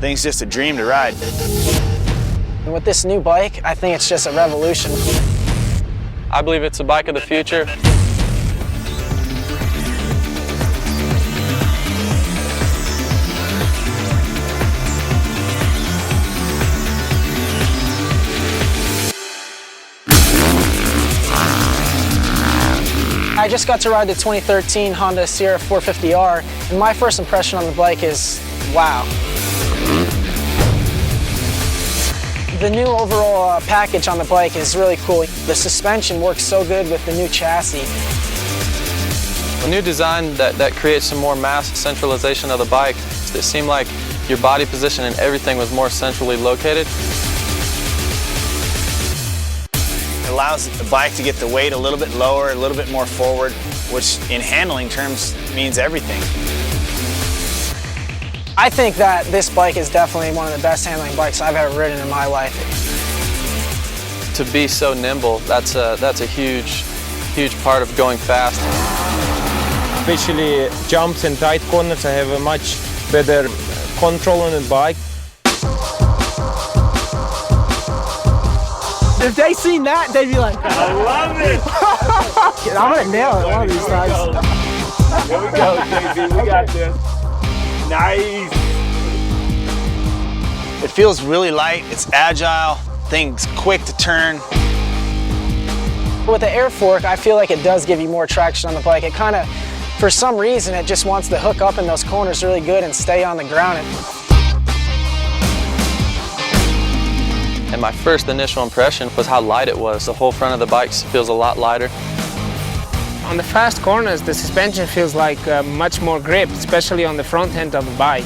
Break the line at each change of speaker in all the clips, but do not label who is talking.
Thing's just a dream to ride.
And with this new bike, I think it's just a revolution.
I believe it's a bike of the future.
I just got to ride the 2013 Honda CRF450R, and my first impression on the bike is, wow. The new overall package on the bike is really cool. The suspension works so good with the new chassis.
A new design that creates some more mass centralization of the bike. It seemed like your body position and everything was more centrally located.
It allows the bike to get the weight a little bit lower, a little bit more forward, which in handling terms means everything.
I think that this bike is definitely one of the best handling bikes I've ever ridden in my life.
To be so nimble, that's a huge part of going fast.
Especially jumps and tight corners, I have a much better control on the bike.
If they seen that, they'd be like,
I love it!
I'm gonna nail it one of these times.
Here we go, JB, we got this. Nice! It feels really light, it's agile, things quick to turn.
With the air fork, I feel like it does give you more traction on the bike. It kind of, for some reason, it just wants to hook up in those corners really good and stay on the ground.
And my first initial impression was how light it was. The whole front of the bike feels a lot lighter.
On the fast corners, the suspension feels like much more grip, especially on the front end of the bike.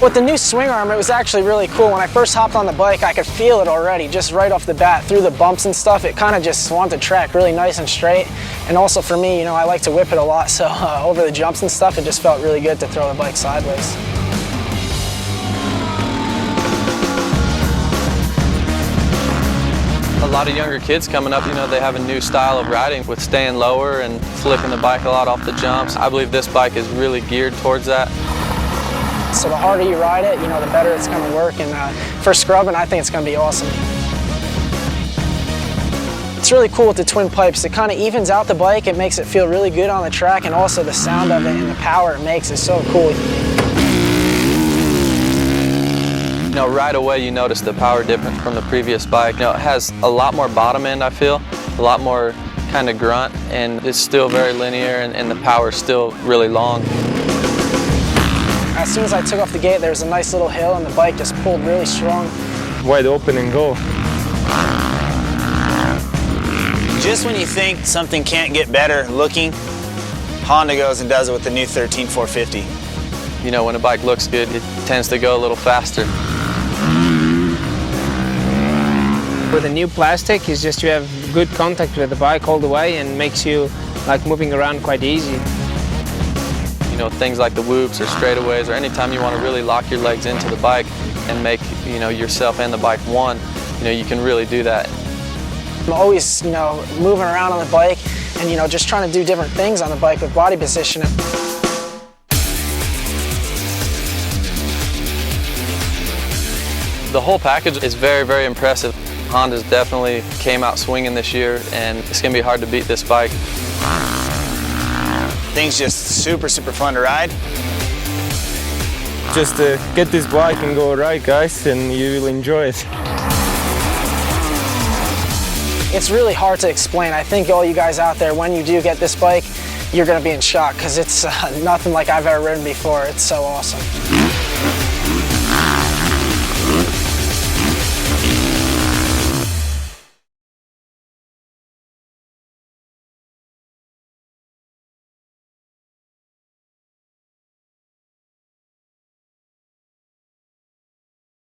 With the new swing arm, it was actually really cool. When I first hopped on the bike, I could feel it already, just right off the bat, through the bumps and stuff. It kind of just wanted to track really nice and straight. And also for me, you know, I like to whip it a lot, so over the jumps and stuff, it just felt really good to throw the bike sideways.
A lot of younger kids coming up, you know, they have a new style of riding with staying lower and flipping the bike a lot off the jumps. I believe this bike is really geared towards that.
So the harder you ride it, you know, the better it's going to work. And for scrubbing, I think it's going to be awesome. It's really cool with the twin pipes. It kind of evens out the bike. It makes it feel really good on the track, and also the sound of it and the power it makes is so cool.
You know, right away you notice the power difference from the previous bike. You know, it has a lot more bottom end, I feel, a lot more kind of grunt, and it's still very linear, and the power is still really long.
As soon as I took off the gate, there was a nice little hill, and the bike just pulled really strong.
Wide open and go.
Just when you think something can't get better looking, Honda goes and does it with the new 13450.
You know, when a bike looks good, it tends to go a little faster.
With the new plastic, it's just you have good contact with the bike all the way and makes you like moving around quite easy.
You know, things like the whoops or straightaways, or anytime you want to really lock your legs into the bike and make, you know, yourself and the bike one, you know, you can really do that.
I'm always, you know, moving around on the bike and, you know, just trying to do different things on the bike with body positioning.
The whole package is very, very impressive. Honda's definitely came out swinging this year, and it's going to be hard to beat this bike.
Thing's just super, super fun to ride.
Just get this bike and go ride, guys, and you will enjoy it.
It's really hard to explain. I think all you guys out there, when you do get this bike, you're going to be in shock because it's nothing like I've ever ridden before. It's so awesome.